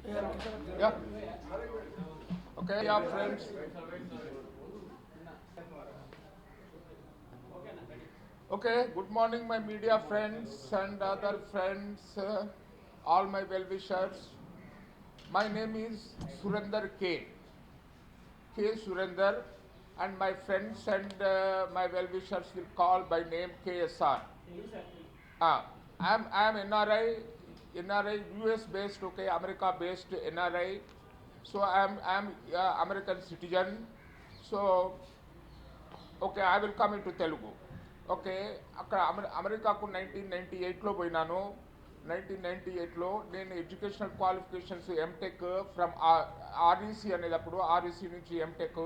Yeah. Okay. Yeah, friends. Okay. Good morning, my media friends and other friends, all my well-wishers. My name is Surinder K. Surinder, and my friends and my well-wishers will call by name KSR. I'm NRI, US based, okay, America based NRI. So I'm American citizen. So okay I will come in to Telugu okay అక్కడ అమెరికాకు 1998లో పోయినాను 1998లో నేను educational qualifications MTech from REC అనేటప్పుడు REC నుంచి MTech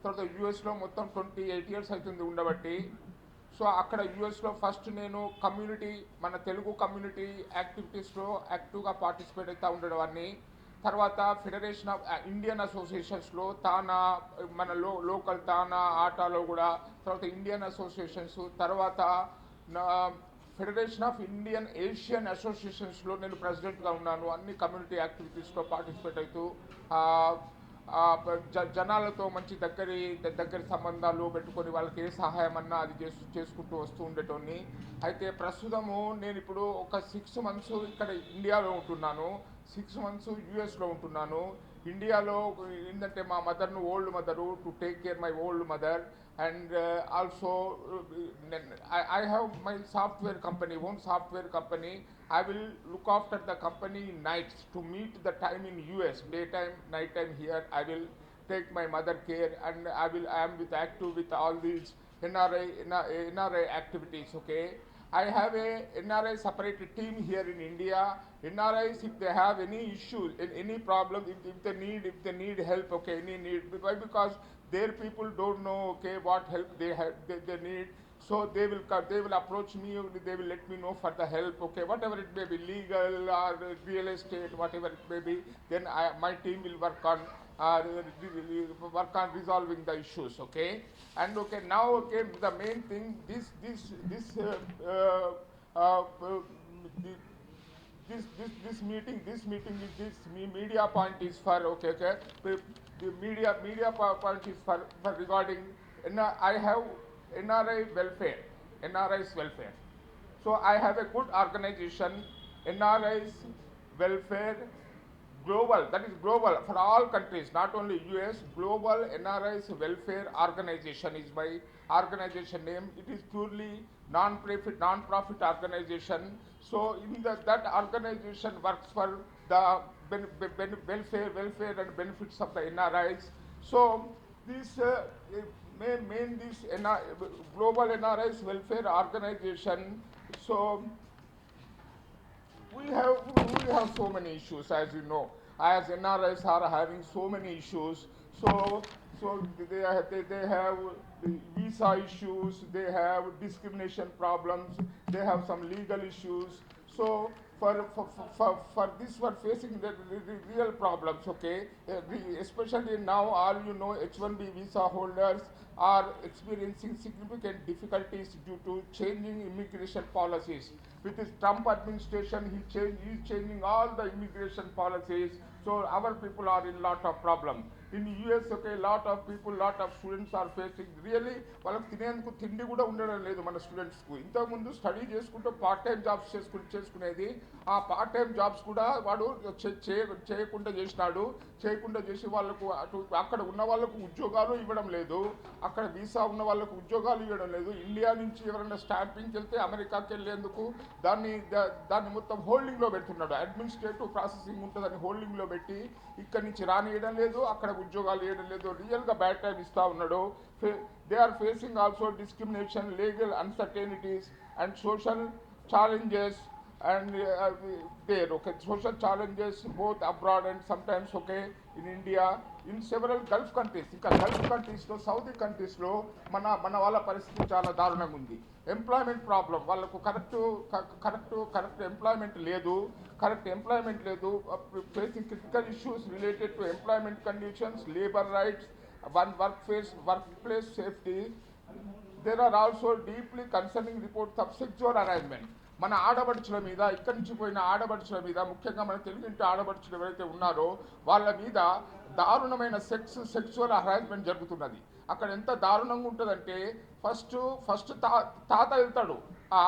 తర్వాత యూఎస్లో మొత్తం 28 years అవుతుంది ఉండబట్టి సో అక్కడ యూఎస్లో ఫస్ట్ నేను కమ్యూనిటీ మన తెలుగు కమ్యూనిటీ యాక్టివిటీస్లో యాక్టివ్గా పార్టిసిపేట్ అవుతూ ఉండేవాడిని తర్వాత ఫెడరేషన్ ఆఫ్ ఇండియన్ అసోసియేషన్స్లో తానా మన లోకల్ తానా ఆటాలో కూడా తర్వాత ఇండియన్ అసోసియేషన్స్ తర్వాత ఫెడరేషన్ ఆఫ్ ఇండియన్ ఏషియన్ అసోసియేషన్స్లో నేను ప్రెసిడెంట్గా ఉన్నాను అన్ని కమ్యూనిటీ యాక్టివిటీస్లో పార్టిసిపేట్ అవుతూ జనాలతో మంచి దగ్గరి సంబంధాలు పెట్టుకొని వాళ్ళకి ఏ సహాయం అన్నా అది చేసుకుంటూ వస్తూ ఉండేటోని అయితే ప్రస్తుతము నేను ఇప్పుడు ఒక 6 months ఇక్కడ ఇండియాలో ఉంటున్నాను 6 months యూఎస్లో ఉంటున్నాను ఇండియాలో ఏంటంటే మా మదర్ను old mother to take care my old mother and also I have my software company, own software company. I will look after the company nights to meet the time in US, daytime, nighttime here. I will take my mother care and I am active with all these NRI activities, okay. I have a NRI separate team here in India. NRIs, if they have any issues, any problem, if they need help, okay, any need, because their people don't know, okay, what help they need. So they will approach me, they will let me know for the help, okay, whatever it may be, legal or real estate, whatever it may be. Then my team will work on resolving the issues, okay. And okay, now, okay, the main thing, this this meeting with this media point is for, okay, the media point is for regarding I have NRI's welfare. So I have a good organization, NRI's welfare global, that is global for all countries, not only US. Global NRI's welfare organization is my organization name. It is purely non-profit organization. So in that organization works for the welfare and benefits of the NRIs. So this global NRI's welfare organization. So we have so many issues, as you know. As NRIs are having so many issues. So they have visa issues, they have discrimination problems, they have some legal issues. So for this we're facing the real problems, okay. Especially now, all you know, H1B visa holders are experiencing significant difficulties due to changing immigration policies. With this Trump administration, he's changing all the immigration policies. So our people are in lot of problem. In US, okay, lot of students are facing really వాళ్ళకి తినేందుకు తిండి కూడా ఉండడం లేదు మన స్టూడెంట్స్కు. ఇంతకుముందు study చేసుకుంటూ part time jobs చేసుకునేది. ఆ పార్ట్ టైం జాబ్స్ కూడా వాడు చేయకుండా చేసి వాళ్ళకు అక్కడ ఉన్న వాళ్ళకు ఉద్యోగాలు ఇవ్వడం లేదు, అక్కడ వీసా ఉన్న వాళ్ళకు ఉద్యోగాలు ఇవ్వడం లేదు. ఇండియా నుంచి ఎవరైనా స్టాంపింగ్కి వెళ్తే అమెరికాకి వెళ్ళేందుకు దాన్ని మొత్తం హోల్డింగ్లో పెడుతున్నాడు. అడ్మినిస్ట్రేటివ్ ప్రాసెసింగ్ ఉంటుందని హోల్డింగ్లో పెట్టి ఇక్కడి నుంచి రానియడం లేదు, అక్కడ ఉద్యోగాలు ఇవ్వడం లేదు. రియల్గా బ్యాడ్ టైం ఇస్తూ ఉన్నాడు. They are facing also discrimination, legal uncertainties and social challenges and there, okay, social challenges both abroad and sometimes, okay, in India, in several Gulf countries. ఇంకా గల్ఫ్ కంట్రీస్లో, సౌదీ కంట్రీస్లో మన వాళ్ళ పరిస్థితి చాలా దారుణంగా ఉంది. ఎంప్లాయ్మెంట్ ప్రాబ్లం, వాళ్ళకు కరెక్ట్ ఎంప్లాయ్మెంట్ లేదు, facing critical issues related to employment conditions, labour rights, workplace safety. There are also deeply concerning reports of sexual harassment. మన ఆడపడుచుల మీద, ఇక్కడి నుంచి పోయిన ఆడపడుచుల మీద, ముఖ్యంగా మన తెలుగింటి ఆడపడుచులు ఎవరైతే ఉన్నారో వాళ్ళ మీద దారుణమైన సెక్సువల్ హరాస్మెంట్ జరుగుతున్నది. అక్కడ ఎంత దారుణంగా ఉంటుందంటే ఫస్ట్ తాత వెళ్తాడు ఆ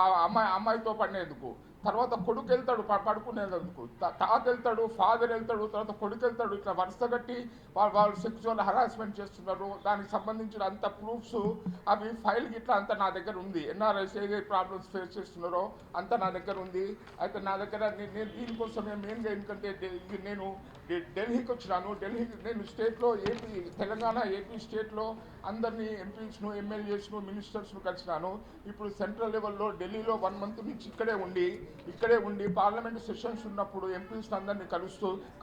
అమ్మాయితో పడినందుకు, తర్వాత కొడుకు వెళ్తాడు పడుకునేందుకు, తాత వెళ్తాడు, ఫాదర్ వెళ్తాడు, తర్వాత కొడుకు వెళ్తాడు. ఇట్లా వరుస కట్టి వాళ్ళు సెక్సువల్ హరాస్మెంట్ చేస్తున్నారు. దానికి సంబంధించిన అంత ప్రూఫ్స్ అవి ఫైల్ గిట్లా అంతా నా దగ్గర ఉంది. ఎన్ఆర్ఐస్ ఏ ప్రాబ్లమ్స్ ఫేస్ చేస్తున్నారో అంతా నా దగ్గర ఉంది. అయితే నా దగ్గర నేను దీనికోసమే మెయిన్గా ఎందుకంటే నేను ఢిల్లీకి వచ్చినాను. నేను స్టేట్లో తెలంగాణ ఏపీ స్టేట్లో అందరినీ ఎంపీస్ను, ఎమ్మెల్యేస్ను, మినిస్టర్స్ను కలిసినాను. ఇప్పుడు సెంట్రల్ లెవెల్లో ఢిల్లీలో 1 month నుంచి ఇక్కడే ఉండి పార్లమెంట్ సెషన్స్ ఉన్నప్పుడు ఎంపీస్ అందరినీ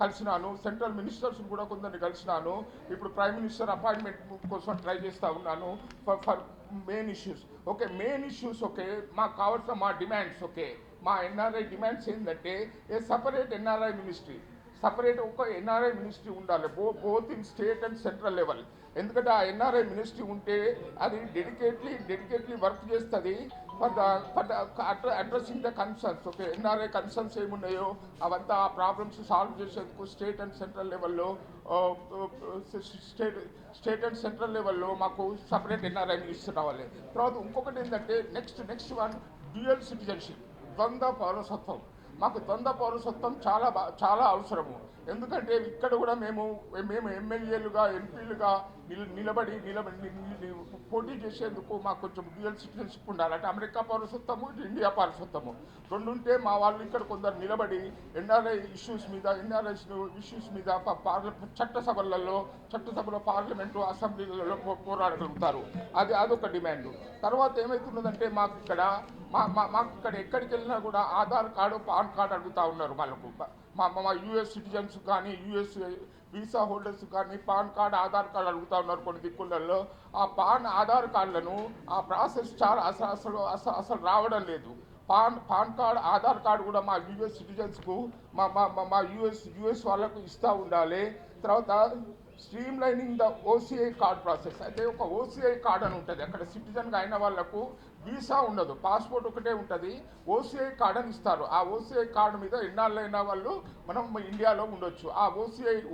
కలిసినాను. సెంట్రల్ మినిస్టర్స్ కూడా కొందరిని కలిసినాను. ఇప్పుడు ప్రైమ్ మినిస్టర్ అపాయింట్మెంట్ కోసం ట్రై చేస్తూ ఉన్నాను for main issues. Main issues మాకు కావాల్సిన మా డిమాండ్స్ మా ఎన్ఆర్ఐ డిమాండ్స్ ఏంటంటే సపరేట్ ఎన్ఆర్ఐ మినిస్ట్రీ, ఒక ఎన్ఆర్ఐ మినిస్ట్రీ ఉండాలి both in state and central level. ఎందుకంటే ఆ ఎన్ఆర్ఐ మినిస్ట్రీ ఉంటే అది డెడికేట్లీ వర్క్ చేస్తుంది for addressing the concerns. NRI concerns ఏమున్నాయో అవంతా ఆ ప్రాబ్లమ్స్ సాల్వ్ చేసేందుకు స్టేట్ అండ్ సెంట్రల్ లెవెల్లో మాకు సపరేట్ ఎన్ఆర్ఐ మినిస్టర్ రావాలి. తర్వాత ఇంకొకటి ఏంటంటే నెక్స్ట్ వన్ డ్యూయల్ సిటిజన్షిప్, ద్వంద్వ పౌరసత్వం. మాకు ద్వంద్వ పౌరసత్వం చాలా అవసరము. ఎందుకంటే ఇక్కడ కూడా మేము ఎమ్మెల్యేలుగా, ఎంపీలుగా నిలబడి పోటీ చేసేందుకు మాకు కొంచెం డ్యూయల్ సిటిజన్షిప్ ఉండాలి. అంటే అమెరికా పౌరసత్వము, ఇండియా పౌరసత్వము రెండు ఉంటే మా వాళ్ళు ఇక్కడ కొందరు నిలబడి ఎన్ఆర్ఐ ఇష్యూస్ మీద చట్టసభలో పార్లమెంటు, అసెంబ్లీలలో పోరాడగలుగుతారు. అదొక డిమాండ్. తర్వాత ఏమవుతున్నదంటే మాకు ఇక్కడ ఎక్కడికి వెళ్ళినా కూడా ఆధార్ కార్డు, పాన్ కార్డు అడుగుతూ ఉన్నారు. మా యూఎస్ సిటిజన్స్ కానీ, యూఎస్ వీసా హోల్డర్స్ కానీ పాన్ కార్డు, ఆధార్ కార్డు అడుగుతూ ఉన్నారు కొన్ని దిక్కులలో. ఆ ఆధార్ కార్డులను ఆ ప్రాసెస్ చాలా అసలు రావడం లేదు. పాన్ కార్డ్, ఆధార్ కార్డు కూడా మా యూఎస్ సిటిజన్స్కు, మా యూఎస్ వాళ్ళకు ఇస్తూ ఉండాలి. తర్వాత stream lining the OCI card process. అయితే ఒక ఓసీఐ కార్డ్ అని ఉంటుంది. అక్కడ సిటిజన్గా అయిన వాళ్ళకు వీసా ఉండదు, పాస్పోర్ట్ ఒకటే ఉంటుంది. ఓసీఐ కార్డ్ అని ఇస్తారు. ఆ ఓసీఐ కార్డు మీద ఎన్నాళ్ళైనా వాళ్ళు మనం ఇండియాలో ఉండొచ్చు. ఆ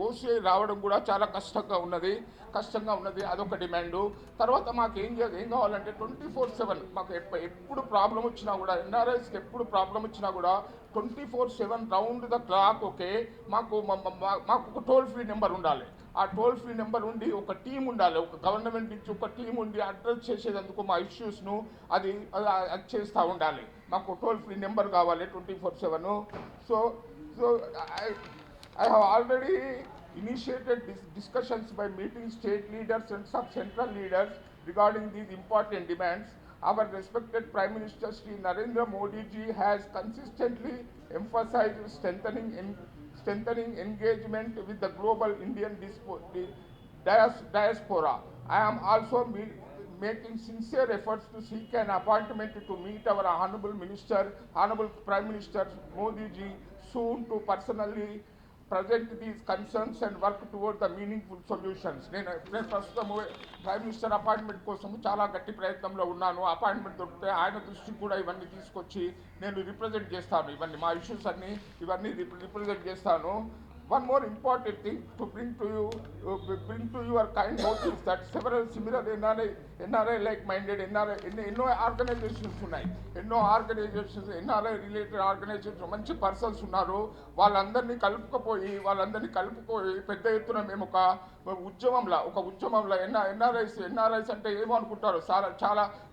ఓసీఐ రావడం కూడా చాలా కష్టంగా ఉన్నది. అదొక డిమాండు. తర్వాత మాకు ఏం కావాలంటే 24/7 మాకు ఎప్పుడు ప్రాబ్లం వచ్చినా కూడా, ఎన్ఆర్ఐస్కి ఎప్పుడు ప్రాబ్లం వచ్చినా కూడా 24/7 రౌండ్ ద క్లాక్ మాకు ఒక టోల్ ఫ్రీ నెంబర్ ఉండాలి. ఆ టోల్ ఫ్రీ నెంబర్ ఉండి ఒక టీం ఉండాలి, ఒక గవర్నమెంట్ నుంచి ఒక టీం ఉండి అడ్రస్ చేసేందుకు మా ఇష్యూస్ను అది చేస్తూ ఉండాలి. మాకు టోల్ ఫ్రీ నెంబర్ కావాలి 24/7. So I have already initiated discussions by meeting state leaders and sub-central leaders regarding these important demands. Our respected Prime Minister Shri Narendra Modi ji has consistently emphasized strengthening engagement with the global Indian diaspora. I am also making sincere efforts to seek an appointment to meet our Honorable Prime Minister Modi ji soon to personally present these concerns and work toward the meaningful solutions. నేను ప్రస్తుతం prime minister appointment కోసం చాలా గట్టి ప్రయత్నంలో ఉన్నాను. Appointment దొరికితే ఆయన దృష్టికి కూడా ఇవన్నీ తీసుకొచ్చి నేను రిప్రజెంట్ చేస్తాను. మా ఇష్యూస్ అన్నీ రిప్రజెంట్ చేస్తాను. One more important thing to bring to your kind notice that several similar NRI like-minded ఎన్నో ఆర్గనైజేషన్స్ ఉన్నాయి. NRI రిలేటెడ్ ఆర్గనైజేషన్స్ మంచి పర్సన్స్ ఉన్నారు. వాళ్ళందరినీ కలుపుకపోయి పెద్ద ఎత్తున మేము ఒక ఉద్యమంలో ఎన్ఆర్ఐస్ అంటే ఏమనుకుంటారు,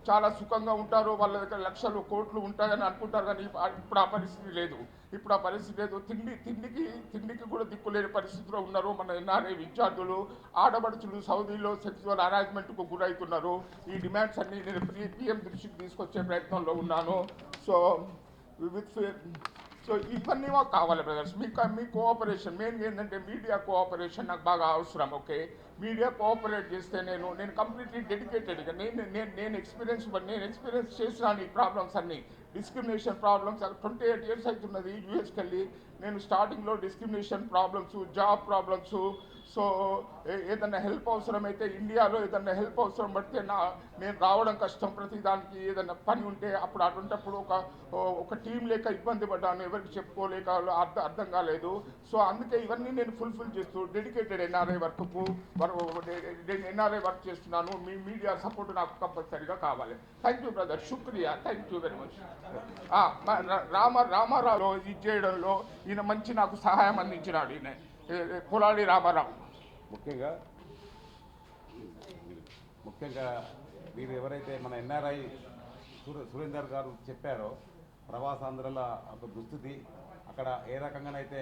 చాలా సుఖంగా ఉంటారు, వాళ్ళ దగ్గర లక్షలు కోట్లు ఉంటాయని అనుకుంటారు. కానీ ఇప్పుడు ఆ పరిస్థితి లేదు. తిండికి కూడా దిక్కులేని పరిస్థితిలో ఉన్నారు మన ఎన్ఆర్ఐ విద్యార్థులు, ఆడబడుచులు సౌదీలో సెక్సువల్ హరాస్మెంట్కు గురవుతున్నారు. ఈ డిమాండ్స్ అన్ని నేను PM దృష్టికి తీసుకొచ్చే ప్రయత్నంలో ఉన్నాను. సో ఇవన్నీ మాకు కావాలి బ్రదర్స్. మీ కోఆపరేషన్ మెయిన్గా ఏంటంటే మీడియా కోఆపరేషన్ నాకు బాగా అవసరం. మీడియా కోఆపరేట్ చేస్తే నేను కంప్లీట్లీ డెడికేటెడ్గా నేను ఎక్స్పీరియన్స్ చేసినాను. ఈ ప్రాబ్లమ్స్ అన్నీ డిస్క్రిమినేషన్ ప్రాబ్లమ్స్ 28 years అవుతున్నది యూఎస్కి వెళ్ళి. నేను స్టార్టింగ్లో discrimination problems, job problems, so ఏదైనా హెల్ప్ అవసరమైతే ఇండియాలో ఏదైనా హెల్ప్ అవసరం పడితే నేను రావడం కష్టం. ప్రతిదానికి ఏదైనా పని ఉంటే అప్పుడు అటువంటప్పుడు ఒక టీం లేక ఇబ్బంది పడ్డాను, ఎవరికి చెప్పుకోలేక అర్థం కాలేదు. సో అందుకే ఇవన్నీ నేను ఫుల్ఫిల్ చేస్తూ డెడికేటెడ్ ఎన్ఆర్ఐ వర్క్ చేస్తున్నాను. మీ మీడియా సపోర్ట్ నాకు కంపల్సరీగా కావాలి. థ్యాంక్ యూ బ్రదర్, శుక్రియా, thank you very much. Ramarao ఇది చేయడంలో ఈయన మంచి నాకు సహాయం అందించినాడు. ఈయన పులాడి రామారావు. ముఖ్యంగా మీరు ఎవరైతే మన ఎన్ఆర్ఐ సురేందర్ గారు చెప్పారో ప్రవాసాంధ్రుల ఒక దుస్థితి, అక్కడ ఏ రకంగానైతే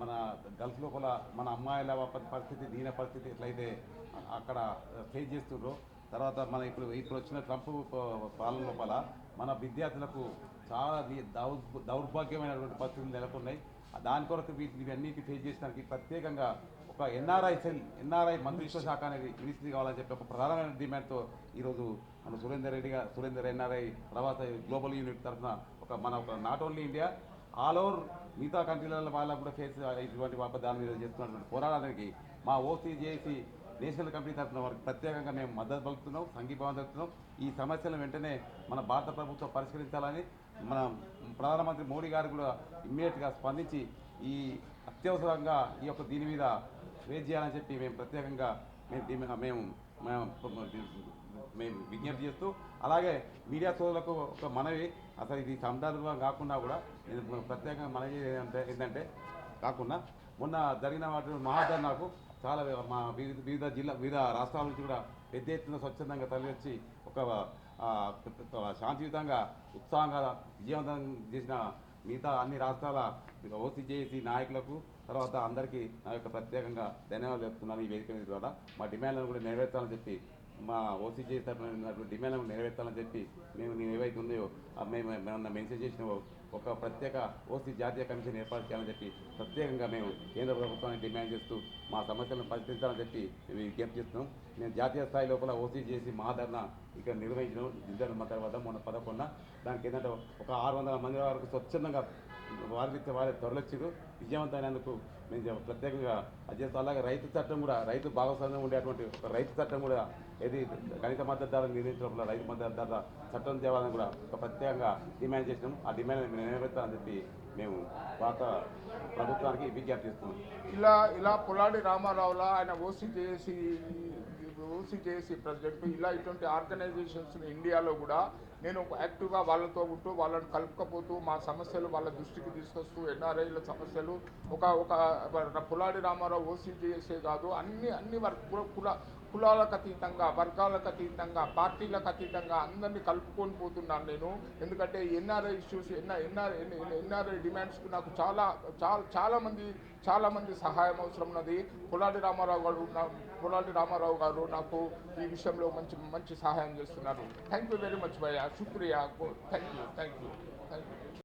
మన గల్ఫ్ లోపల మన అమ్మాయిల పరిస్థితి, దీన పరిస్థితి ఎట్లయితే అక్కడ ఫేస్ చేస్తుండ్రో, తర్వాత మన ఇప్పుడు వచ్చిన ట్రంప్ పాలన లోపల మన విద్యార్థులకు చాలా దౌర్భాగ్యమైనటువంటి పరిస్థితులు నెలకొన్నాయి. దాని కొరకు వీటన్నిటి ఫేస్ చేసడానికి ప్రత్యేకంగా ఒక ఎన్ఆర్ఐ మంత్రిత్వ శాఖ అనేది మినిస్ట్రీ కావాలని చెప్పి ఒక ప్రధానమైన డిమాండ్తో ఈరోజు మన సురేందర్ ఎన్ఆర్ఐ ప్రవాస గ్లోబల్ యూనిట్ తరఫున ఒక not only India, all over మిగతా కంట్రీలలో వాళ్ళకు కూడా ఫేస్ ఇటువంటి దాని మీద చేస్తున్నటువంటి పోరాటానికి మా ఓసీజేసీ నేషనల్ కమిటీ తరఫున వారికి ప్రత్యేకంగా మేము మద్దతు పలుకుతున్నాం, సంఘీభావం తెలుపుతున్నాం. ఈ సమస్యలను వెంటనే మన భారత ప్రభుత్వం పరిష్కరించాలని మన ప్రధానమంత్రి మోడీ గారు కూడా ఇమ్మీడియట్గా స్పందించి ఈ అత్యవసరంగా ఈ యొక్క దీని మీద ఫేస్ చేయాలని చెప్పి మేము ప్రత్యేకంగా మేము విజ్ఞప్తి చేస్తూ, అలాగే మీడియా సోదరులకు ఒక మనవి, అసలు ఇది సందర్భం కాకుండా కూడా నేను ప్రత్యేకంగా మనవి ఏంటంటే కాకుండా మొన్న జరిగిన వాటి మహాధర్నాకు చాలా మా వివిధ రాష్ట్రాల నుంచి కూడా పెద్ద ఎత్తున స్వచ్ఛందంగా తరలివచ్చి ఒక శాంతియుతంగా ఉత్సాహంగా విజయవంతం చేసిన మిగతా అన్ని రాష్ట్రాల ఓసీజేసీ నాయకులకు తర్వాత అందరికీ నా యొక్క ప్రత్యేకంగా ధన్యవాదాలు చెప్తున్నాను. ఈ వేదిక ద్వారా మా డిమాండ్లను కూడా నెరవేర్చాలని చెప్పి, మా ఓసీజేసీ తరఫున డిమాండ్లను నెరవేర్చాలని చెప్పి మేము ఏవైతే ఉన్నాయో మేము మెన్షన్ చేసిన ఒక ప్రత్యేక ఓసీ జాతీయ కమిషన్ ఏర్పాటు చేయాలని చెప్పి ప్రత్యేకంగా మేము కేంద్ర ప్రభుత్వాన్ని డిమాండ్ చేస్తూ మా సమస్యలను పరిష్కరించాలని చెప్పి విజ్ఞప్తి చేస్తున్నాం. నేను జాతీయ స్థాయి లోపల ఓసీ చేసి మహాధర్నా ఇక్కడ నిర్వహించడం జిల్లా తర్వాత మొన్న 11 దానికి ఏంటంటే ఒక 600 మంది వరకు స్వచ్ఛందంగా వారి తరలిచ్చారు. విజయవంతమైనందుకు మేము ప్రత్యేకంగా అది చేస్తాం. అలాగే రైతు చట్టం కూడా, రైతు భాగస్వామ్యం ఉండేటువంటి ఒక రైతు చట్టం కూడా ఏది కనీస మద్దతు ధర నిర్ణయించడంలో రైతు మద్దతు ధర చట్టం తేవాలని కూడా ఒక ప్రత్యేకంగా డిమాండ్ చేసినాం. ఆ డిమాండ్ నెరవేర్చాలని చెప్పి మేము భారత ప్రభుత్వానికి విజ్ఞప్తి చేస్తున్నాం. ఇలా పులాడి రామారావులా ఆయన ఓసీజేసీ ప్రెసిడెంట్, ఇటువంటి ఆర్గనైజేషన్స్ ఇండియాలో కూడా నేను యాక్టివ్గా వాళ్ళతో ఉంటూ వాళ్ళని కలుపుకపోతూ మా సమస్యలు వాళ్ళ దృష్టికి తీసుకొస్తూ ఎన్ఆర్ఐల సమస్యలు ఒక పులాడి రామారావు ఓసీజేసీ కాదు, అన్ని కులాలకు అతీతంగా, వర్గాలకు అతీతంగా, పార్టీలకు అతీతంగా అందరినీ కలుపుకొని పోతున్నాను నేను. ఎందుకంటే ఎన్ఆర్ఐ ఇష్యూస్, ఎన్ఆర్ఐ డిమాండ్స్కి నాకు చాలా మంది సహాయం అవసరం ఉన్నది. పులాడి రామారావు గారు నాకు ఈ విషయంలో మంచి సహాయం చేస్తున్నారు. థ్యాంక్ యూ వెరీ మచ్ భయ్యా, శుక్రియా, థ్యాంక్ యూ.